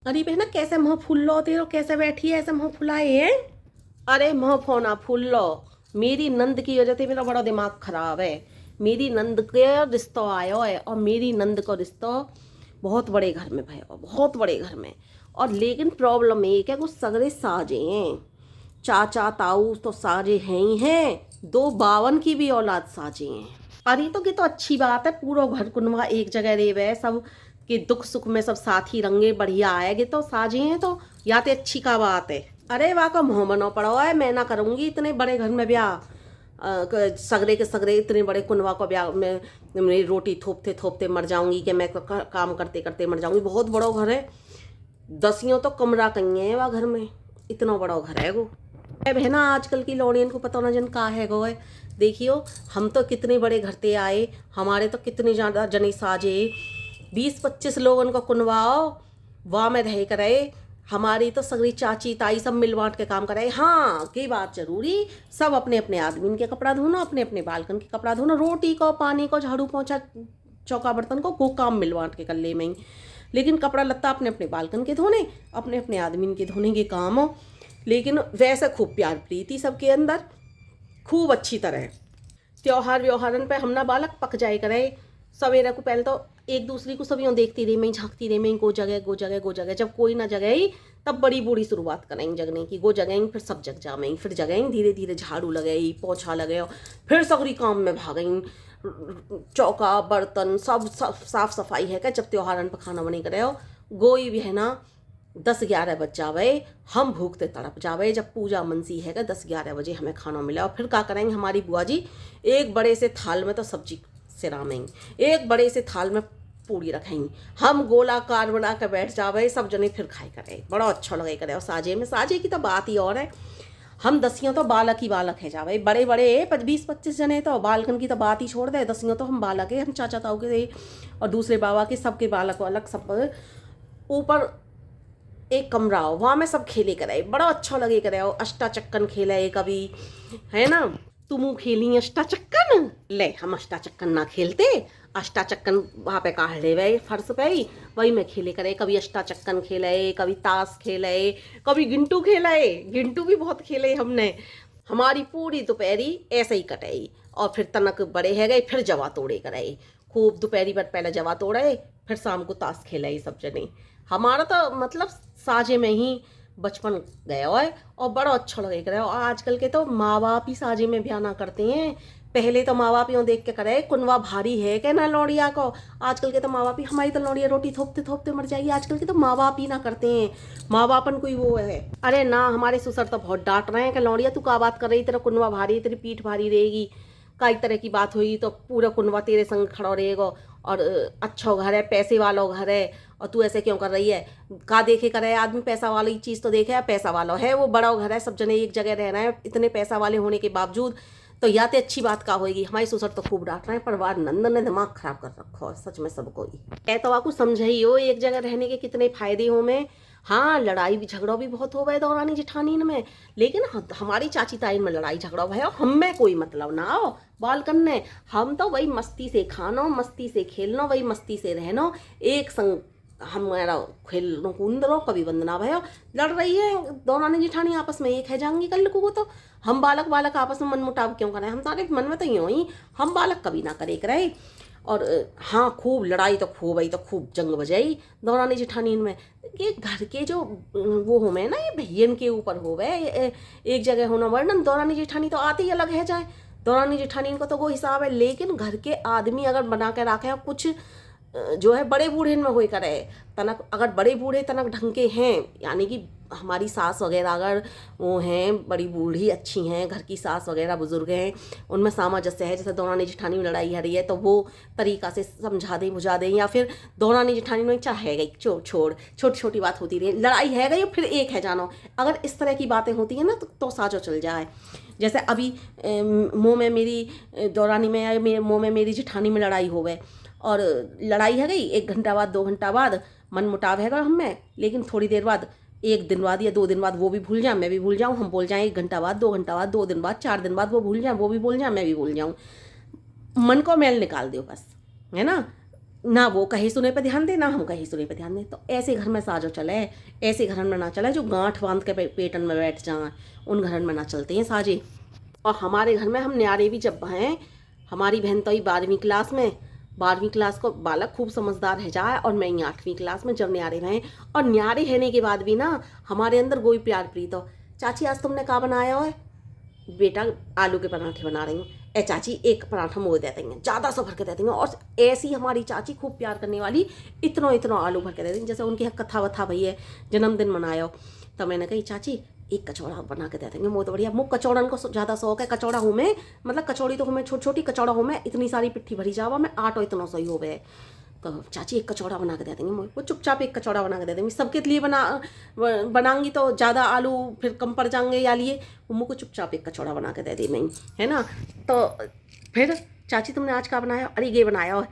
अरे बहना कैसे मुँह फुल लो तेरो, कैसे बैठी है ऐसे मुँह फुलाए हैं। अरे मुँह फोना फुल लो। मेरी नंद की वजह से मेरा बड़ा दिमाग खराब है। मेरी नंद के रिश्ता आयो है और मेरी नंद का रिश्ता बहुत बड़े घर में भयो, बहुत बड़े घर में। और लेकिन प्रॉब्लम एक है, कुछ सगरे साजे हैं। चाचा ताऊ तो साजे हैं ही हैं, दो बावन की भी औलाद साजे हैं। अरे तो ये तो अच्छी बात है, पूरा घर कुनवा एक जगह रेवे सब कि दुख सुख में सब साथी रंगे बढ़िया आएगे तो साजे हैं, तो या तो अच्छी का बात है। अरे वाह का मुँह बनो पड़ो है, मैं ना करूँगी इतने बड़े घर में ब्याह। सगरे के सगरे इतने बड़े कुनवा को ब्याह में मेरी रोटी थोपते थोपते मर जाऊंगी कि मैं काम करते करते मर जाऊंगी। बहुत बड़ा घर है, दसियों तो कमरा कहीं है वह घर में, इतना बड़ा घर है वो। है बहना, आजकल की लौड़ियन को पता ना जन का है गो है। देखियो हम तो कितने बड़े घर ते आए, हमारे तो कितने ज़्यादा जने साजे, 20-25 लोगन को कुनवाओ, वाह में रह करे। हमारी तो सगरी चाची ताई सब मिल बांट के काम कराए। हाँ की बात जरूरी, सब अपने अपने आदमी के कपड़ा धोना, अपने अपने बालकन के कपड़ा धोना, रोटी को पानी को झाड़ू पोंछा चौका बर्तन को काम मिल बांट के कर ले में ही। लेकिन कपड़ा लत्ता अपने अपने बालकन के धोने, अपने अपने आदमी के धोने के काम हो। लेकिन वैसे खूब प्यार प्रीति सबके अंदर, खूब अच्छी तरह। त्योहार व्योहारन पे हम ना बालक पक जाए करे। सवेरे को पहले तो एक दूसरी को सब यूँ देखती रही मैं, झांकती रही मैं, गो जगह गो जगह गो जगह। जब कोई ना जगह ही तब बड़ी बूढ़ी शुरुआत करेंगे जगने की, गो जगेंगे फिर सब जग जामेंगे, फिर जगेंगे धीरे धीरे, झाड़ू लगाई पोछा लगाओ, फिर सगरी काम में भागेंगे। चौका बर्तन सब साफ सफाई है क्या, जब त्योहारन पर खाना बने करे हो गोई भी है ना 10-11 बज जावे, हम भूखते तड़प जावे। जब पूजा मनसी है क्या 10-11 बजे हमें खाना मिला, और फिर क्या करेंगे हमारी बुआ जी, एक बड़े से थाल में तो सब्जी सिरामेंगे, एक बड़े से थाल में पूड़ी रखेंगे, हम गोलाकार बना कर बैठ जावे, सब जने फिर खाए करे, बड़ा अच्छा लगे करे। और साजे में, साजे की तो बात ही और है। हम दसियों तो बालक ही बालक है जावे, बड़े बड़े 20-25 जने तो बालकन की तो बात ही छोड़ दे, दसियों तो हम बालक है, हम चाचा ताऊ के और दूसरे बाबा के सबके बालक अलग सब। ऊपर एक कमरा हो, वहाँ में सब खेले कराए, बड़ा अच्छा लगे कराए। अष्टा चक्कन खेला है कभी, है ना, तुम खेली अष्टा चक्कन, ले हम अष्टा चक्कन ना खेलते। अष्टा चक्कन वहाँ पे काढ़ ले गए फर्श पे ही, वही में खेले करे। कभी अष्टा चक्कन खेले, कभी ताश खेले, कभी गिंटू खेले, गिंटू भी बहुत खेले हमने। हमारी पूरी दोपहरी ऐसे ही कटाई, और फिर तनक बड़े है गए, फिर जवा तोड़े कराए, खूब दोपहरी पर पहले जवा तोड़े, फिर शाम को ताश खेला सब जने। हमारा तो मतलब साजे में ही बचपन गया है, और बड़ा अच्छा लगे करे। और आजकल के तो माँ बाप ही साजे में ब्याह ना करते हैं। पहले तो माँ बाप यूँ देख के करे कुनवा भारी है क्या ना लौड़िया को। आजकल के तो माँ बाप ही, हमारी तो लौड़िया रोटी थोपते थोपते मर जाएगी। आजकल के तो माँ बाप ही ना करते हैं, माँ बापन कोई वो है। अरे ना, हमारे ससुर तो बहुत डांट रहे हैं कि लौड़िया तू क्या बात कर रही, तेरा कुनवा भारी है, तेरी पीठ भारी रहेगी, कई तरह की बात होगी तो पूरा कुनवा तेरे संग खड़ा रहेगा। और अच्छा घर है, पैसे वाला घर है, और तू ऐसे क्यों कर रही है। का देखे करे आदमी, पैसा वाली चीज़ तो देखे, पैसा वाला है वो बड़ा घर है, सब जने एक जगह रह रहे हैं, इतने पैसा वाले होने के बावजूद। तो या तो अच्छी बात का होगी। हमारी ससुर तो खूब डांट रहे हैं, पर वार नंदन ने दिमाग खराब कर रखा है सच में सबको ही। कह तो आपको समझाई हो एक जगह रहने के कितने फायदे हो में। हाँ लड़ाई भी झगड़ा भी बहुत हो गए दौरानी जेठानी में, लेकिन हमारी चाची ताई में लड़ाई झगड़ा भयो, हम में कोई मतलब ना हो बालकन ने। हम तो वही मस्ती से खाना, मस्ती से खेलना, वही मस्ती से रहना, एक संग हमारा खेलनो कूदनो, कभी वंदना भयो। लड़ रही है दौरानी जेठानी आपस में, एक है जाएंगी कल को तो। हम बालक बालक आपस में मन मुटाव क्यों करें, हम सारे मन में तो यूँ ही, हम बालक कभी ना करे करे। और हाँ खूब लड़ाई तो खूब आई, तो खूब जंग बजाई दौरानी जेठानी में। ये घर के जो वो हो में ना, ये भैयन के ऊपर हो गए एक जगह होना वर्णन। दौरानी जेठानी तो आती ही अलग है जाए, दौरानी जेठानी को तो वो हिसाब है। लेकिन घर के आदमी अगर बना के रखे कुछ जो है बड़े बूढ़े में हो करे तनक, अगर बड़े बूढ़े तनक ढंग के हैं, यानी कि हमारी सास वगैरह अगर वो हैं बड़ी बूढ़ी अच्छी हैं, घर की सास वगैरह बुजुर्ग हैं, उनमें सामंजस्य है, जैसे दौरानी जेठानी में लड़ाई है रही है तो वो तरीका से समझा दें बुझा दें, या फिर दौरानी जेठानी में चाहे है गई छोटी छोटी बात होती रही, लड़ाई है गई फिर एक है जानो। अगर इस तरह की बातें होती हैं ना तो साजो चल जाए। जैसे अभी मुँह में मेरी दौरानी में या मुँह में मेरी जेठानी में लड़ाई हो गए, और लड़ाई है गई 1 घंटा बाद 2 घंटा बाद मन मुटाव है हम में, लेकिन थोड़ी देर बाद 1 दिन बाद या 2 दिन बाद वो भी भूल जाए, मैं भी भूल जाऊँ, हम बोल जाएं 1 घंटा बाद 2 घंटा बाद 2 दिन बाद 4 दिन बाद वो भूल जाए, वो भी भूल जाए, मैं भी भूल जाऊँ। मन को मैल निकाल दो बस, है ना। ना वो कहे सुने पे ध्यान दे, ना हम कहे सुने पे ध्यान दे। तो ऐसे घर में साजो चले, ऐसे घर में ना चले जो गांठ बांध के पेटन में बैठ जाए, उन घर में ना चलते हैं साजे। और हमारे घर में हम न्यारे भी जब हैं, हमारी बहन तो ही 12वीं क्लास में, 12वीं क्लास को बालक खूब समझदार है जाए, और मैं ही 8वीं क्लास में, जब न्यारे हैं। और न्यारे रहने के बाद भी ना हमारे अंदर कोई प्यार प्रीत हो। चाची आज तुमने क्या बनाया हो? बेटा आलू के पराठे बना रही हूँ। ए चाची एक पराठा मोड़ दे देंगे, ज़्यादा सा भर के दे देंगे। और ऐसी हमारी चाची खूब प्यार करने वाली, इतना इतना आलू भर के दे देंगे। जैसे उनकी कथा वथा भई है, जन्मदिन मनाया हो, तो मैंने कही चाची एक कचौड़ा बना के दे देंगे, वो तो बढ़िया। मुँह कचौड़न को ज़्यादा शौक है। कचौड़ा हूँ मैं, मतलब कचौड़ी तो हमें छोटी छोटी, कचौड़ा हूँ मैं इतनी सारी पिट्ठी भरी जावा, मैं आटो इतना सही हो गए। तो चाची एक कचौड़ा बना के दे देंगे, वो चुपचाप एक कचौड़ा बना के दे देंगे। सबके लिए बनाऊंगी तो ज़्यादा आलू फिर कम पड़ जाएंगे या लिए, वो मुझको चुपचाप एक कचौड़ा बना के दे दी नहीं, है ना। तो फिर चाची तुमने आज क्या बनाया? अरे ये बनाया हो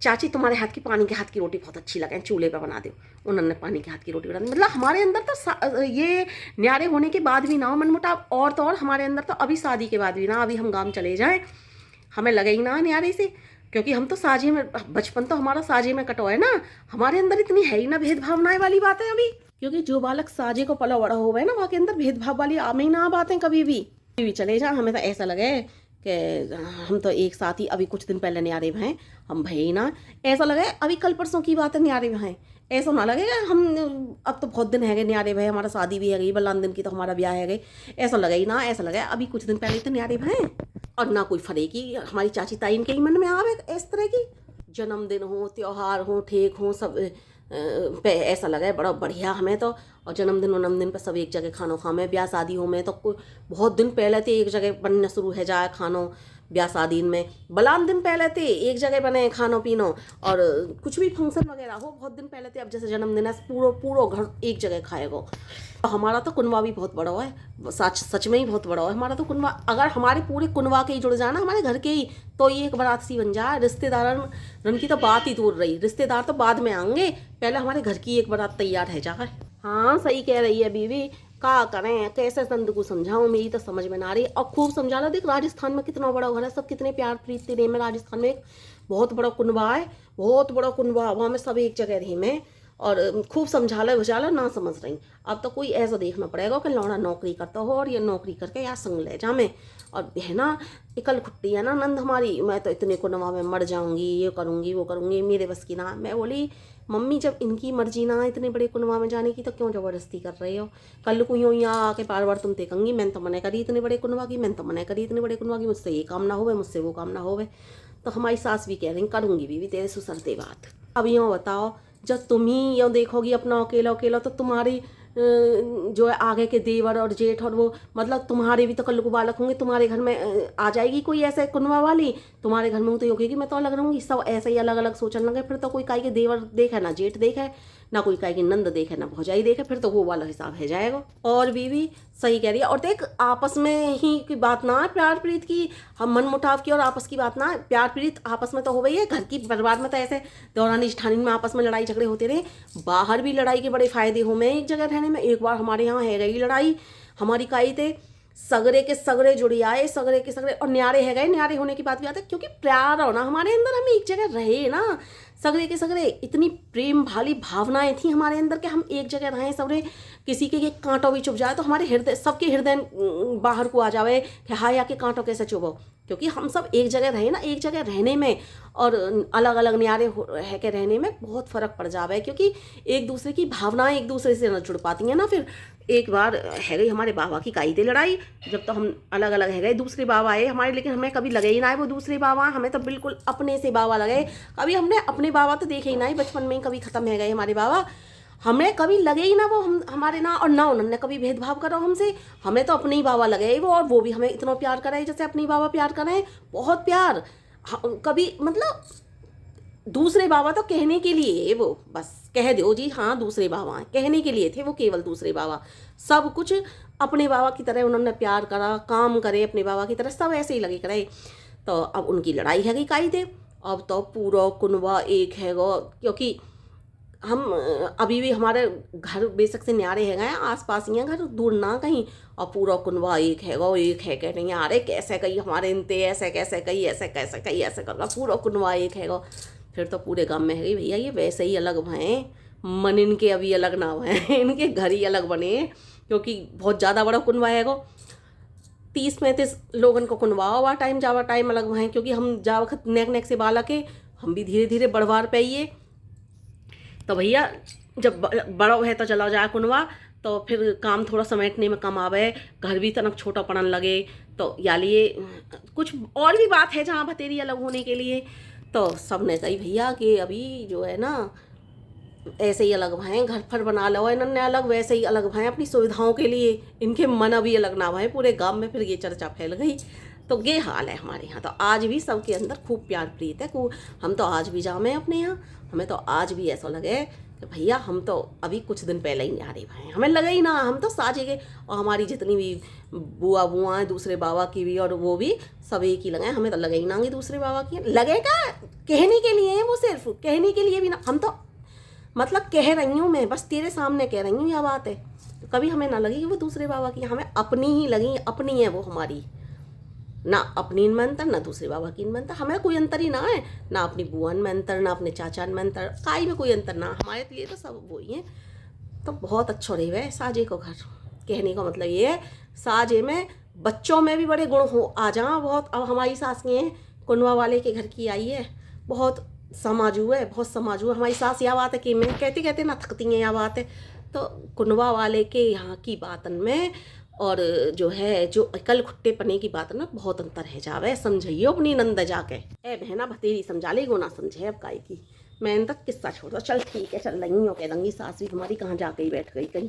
चाची, तुम्हारे हाथ की पानी के हाथ की रोटी बहुत अच्छी लगे, चूल्हे पे बना दो। उन्होंने पानी के हाथ की रोटी बना दी। मतलब हमारे अंदर तो ये न्यारे होने के बाद भी ना हो मनमुटाव, और तो और हमारे अंदर तो अभी शादी के बाद भी ना, अभी हम गाँव चले जाएँ हमें लगे ही ना न्यारे से, क्योंकि हम तो साझे में, बचपन तो हमारा साझे में कटो है ना, हमारे अंदर इतनी है ही ना भेदभावनाएं वाली बातें अभी। क्योंकि जो बालक साझे को पला बड़ा हो गए ना, वहाँ के अंदर भेदभाव वाली आम ही ना बातें कभी भी चले जा। हमें तो ऐसा लगे कि हम तो एक साथ ही, अभी कुछ दिन पहले न्यारे हैं हम भई ना, ऐसा लगे अभी कल परसों की बात है न्यारे हैं। ऐसा ना लगेगा हम अब तो बहुत दिन है गए न्यारे भय, हमारा शादी भी है गई, बल्लान दिन की तो हमारा ब्याह है गई। ऐसा लगे ही ना, ऐसा लगे अभी कुछ दिन पहले तो न्यारे हैं। और ना कोई फरेगी हमारी चाची ताइन के ही मन में आवे इस तरह की, जन्मदिन हो, त्योहार हो, ठेक हो, सब पे ऐसा लगा है बड़ा बढ़िया हमें तो। और जन्मदिन वन्मदिन पे सब एक जगह खानो खामे, ब्याह शादी हो में तो कोई बहुत दिन पहले थे एक जगह बनना शुरू है जाए खानो। ब्याह शादी में बलान दिन पहले थे एक जगह बने खानो पीनो, और कुछ भी फंक्शन वगैरह हो बहुत दिन पहले थे। अब जैसे जन्मदिन है पूरो घर एक जगह खाएगा। हमारा तो कुनवा भी बहुत बड़ा है, सच में ही बहुत बड़ा है हमारा तो कुनवा। अगर हमारे पूरे कुनवा के ही जुड़ जाना, हमारे घर के ही, तो ये एक बारात सी बन जाए। रिश्तेदार की तो बात ही दूर रही, रिश्तेदार तो बाद में आएंगे, पहले हमारे घर की एक बारात तैयार है जाए। हाँ सही कह रही है बीवी, का करें कैसे संत को समझाऊं, मेरी तो समझ में ना रही। और खूब समझा लो, देख राजस्थान में कितना बड़ा घर है, सब कितने प्यार प्रीत रहे में। राजस्थान में एक बहुत बड़ा कुनवा है, बहुत बड़ा कुनवा, वहाँ में सब एक जगह रही में। और खूब समझा लो बुझा लो, ना समझ रही। अब तो कोई ऐसा देखना पड़ेगा कि लौड़ा नौकरी करता हो और ये नौकरी करके या संग ले जा में। और है ना इकल खुट्टी है ना नंद हमारी, मैं तो इतने कुनवा में मर जाऊंगी, ये करूंगी वो करूंगी, मेरे बस की ना। मैं बोली मम्मी जब इनकी मर्जी ना इतने बड़े कुनवा में जाने की, तो क्यों ज़बरदस्ती कर रहे हो? कल को यूँ यहाँ आके बार बार तुम देखूंगी मैंने तो मना करी इतने बड़े कुनवा की, मैंने तो मना करी इतने बड़े कुनवा की, मुझसे ये काम ना होवे, मुझसे वो काम ना होवे। तो हमारी सास भी कह रही करूँगी बीवी तेरे सुसरते बात। अब यूँ बताओ, जब तुम ही यूँ देखोगी अपना अकेला अकेला, तो तुम्हारी जो है आगे के देवर और जेठ और वो, मतलब तुम्हारे भी तो कल को बालक होंगे, तुम्हारे घर में आ जाएगी कोई ऐसे कुनवा वाली, तुम्हारे घर में तो योगी मैं तो अलग रहूँगी। सब ऐसे ही अलग अलग सोचने लगे, फिर तो कोई काई के देवर देखे ना जेठ देखे, ना कोई काई की नंद देखे ना भौजाई देखे, फिर तो वो वाला हिसाब है जाएगा। और बीवी सही कह रही है। और देख आपस में ही की बात ना है प्यार प्रीत की, हम मन मुटाव की और आपस की बात ना है, प्यार प्रीत आपस में तो हो गई है। घर की परिवार में तो ऐसे दौरानी जेठानी में आपस में लड़ाई झगड़े होते रहे, बाहर भी लड़ाई के बड़े फायदे हो में एक जगह रहने में। एक बार हमारे यहाँ है गई लड़ाई, हमारी काई थे सगरे के सगरे जुड़ी आए, सगरे के सगरे, और न्यारे है गए। न्यारे होने की बात भी आती है क्योंकि प्यार हो ना हमारे अंदर, हम एक जगह रहे ना सगरे के सगरे, इतनी प्रेम भाली भावनाएं थी हमारे अंदर कि हम एक जगह रहें सगरे। किसी के कांटों भी चुभ जाए तो हमारे हृदय, सबके हृदय बाहर को आ जावे कि हाँ या के कांटों कैसे चुभो, क्योंकि हम सब एक जगह रहे ना। एक जगह रहने में और अलग अलग न्यारे है के रहने में बहुत फ़र्क पड़ जावे, क्योंकि एक दूसरे की भावनाएं एक दूसरे से न जुड़ पाती हैं ना। फिर एक बार है गई हमारे बाबा की काई थी लड़ाई, जब तो हम अलग अलग है गए, दूसरे बाबा आए हमारे, लेकिन हमें कभी लगे ही ना है वो दूसरे बाबा, हमें तो बिल्कुल अपने से बाबा लगे। कभी हमने अपने बाबा तो देखे ही ना ही, बचपन में ही कभी ख़त्म है गए हमारे बाबा, हमें कभी लगे ही ना वो हमारे ना, और ना उन्होंने कभी भेदभाव करो हमसे, हमें तो अपने ही बाबा लगे वो, और वो भी हमें इतना प्यार करे जैसे अपने बाबा प्यार करें, बहुत प्यार। कभी मतलब दूसरे बाबा तो कहने के लिए, वो बस कह दो जी हाँ दूसरे बाबा हैं, कहने के लिए थे वो, केवल दूसरे बाबा। सब कुछ अपने बाबा की तरह उन्होंने प्यार करा, काम करे अपने बाबा की तरह, सब ऐसे ही लगे करे। तो अब उनकी लड़ाई है गई काई थे, अब तो पूरा कुनवा एक है गो, क्योंकि हम अभी भी हमारे घर बेशक से न्यारे है गए, आस पास ही हैं घर, दूर ना कहीं, और पूरा कुनवा एक है गो, एक है कह रही अरे कैसे कही हमारे इनते, ऐसे कैसे कही, ऐसे कैसे कही, ऐसे कर पूरा कुनवा एक है गो। फिर तो पूरे गांव में है भैया ये वैसे ही अलग भय, मन इनके अभी अलग ना भय, इनके घर ही अलग बने, क्योंकि बहुत ज़्यादा बड़ा कुनवा है गो। 30-35 लोगन को कुनवा हुआ टाइम जावा टाइम अलग भय, क्योंकि हम जा वक्त नेक नेक से बालक है, हम भी धीरे धीरे बढ़वार पाइए। तो भैया जब बड़ा है तो चला जाए कुनवा, तो फिर काम थोड़ा समेटने में कम आवे, घर भी तनक छोटा पड़न लगे। तो या लिए कुछ और भी बात है जहाँ भतेरी अलग होने के लिए। तो सब ने कही भैया कि अभी जो है ना ऐसे ही अलग भाएँ, घर पर बना लो इन्होंने अलग, वैसे ही अलग भाएँ अपनी सुविधाओं के लिए, इनके मन अभी अलग ना भाएँ। पूरे गांव में फिर ये चर्चा फैल गई। तो ये हाल है हमारे यहाँ। तो आज भी सबके अंदर खूब प्यार प्रीत है। हम तो आज भी जामे अपने यहाँ, हमें तो आज भी ऐसा लगे कि भैया हम तो अभी कुछ दिन पहले ही न्यारे भाई, हमें लगे ही ना हम तो साजे के। और हमारी जितनी भी बुआ हैं दूसरे बाबा की भी, और वो भी सब एक ही लगे, हमें तो लगे ही ना दूसरे बाबा की। लगेगा कहने के लिए है, वो सिर्फ कहने के लिए भी ना, हम तो मतलब कह रही हूँ मैं, बस तेरे सामने कह रही हूँ यह बात है। तो कभी हमें ना लगी कि वो दूसरे बाबा की, हमें अपनी ही लगी, अपनी है वो हमारी, ना अपनी में अंतर ना दूसरे बाबा की में अंतर, हमें कोई अंतर ही ना है, ना अपनी बुआन में अंतर ना अपने चाचा में अंतर, काई में कोई अंतर ना, हमारे लिए तो सब वो ही है। तो बहुत अच्छा रही है साजे को घर। कहने का मतलब ये है साजे में बच्चों में भी बड़े गुण हो आ जा बहुत। अब हमारी सास की है कुनवा वाले के घर की आई है, बहुत समाजू है, बहुत समाजू है हमारी सास। यह बात है कि मैं कहते कहते ना थकती हैं, यह बात है। तो कुनवा वाले के यहाँ की बातन में और जो है जो अकल खुट्टे पने की बात ना बहुत अंतर है जावे। समझियो अपनी नंद जाके, ए बहना भतेरी समझा ले गो ना समझे अब काय की। मैं तक किस्सा छोड़ दो, चल ठीक है चल रही हूँ कह दूंगी, सास भी हमारी कहाँ जाके ही बैठ गई कहीं।